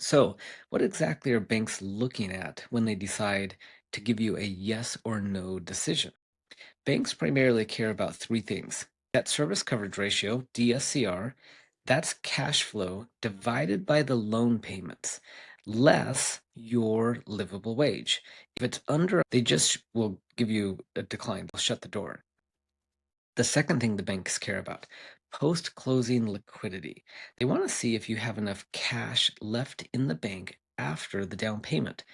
So, what exactly are banks looking at when they decide to give you a yes or no decision? Banks primarily care about three things: debt service coverage ratio, DSCR, that's cash flow divided by the loan payments, less your livable wage. If it's under, they just will give you a decline, they'll shut the door. The second thing the banks care about: post closing liquidity. They want to see if you have enough cash left in the bank after the down payment.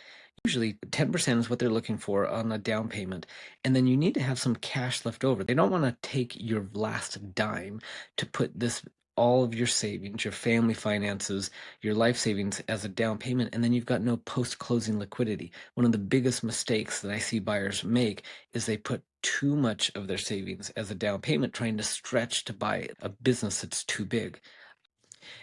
Usually 10% is what they're looking for on a down payment. And then you need to have some cash left over. They don't want to take your last dime to put this all of your savings, your family finances, your life savings as a down payment, and then you've got no post-closing liquidity. One of the biggest mistakes that I see buyers make is they put too much of their savings as a down payment, trying to stretch to buy a business that's too big.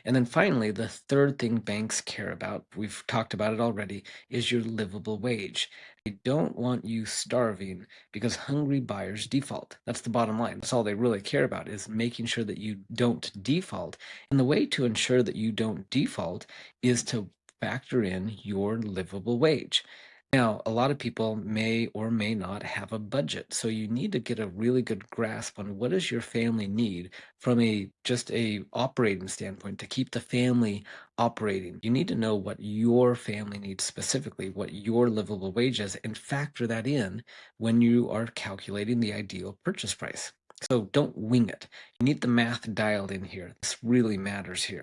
And then finally, the third thing banks care about, we've talked about it already, is your livable wage. They don't want you starving because hungry buyers default. That's the bottom line. That's all they really care about, is making sure that you don't default. And the way to ensure that you don't default is to factor in your livable wage. Now, a lot of people may or may not have a budget, so you need to get a really good grasp on what does your family need from a just a operating standpoint to keep the family operating. You need to know what your family needs specifically, what your livable wage is, and factor that in when you are calculating the ideal purchase price. So don't wing it. You need the math dialed in here. This really matters here.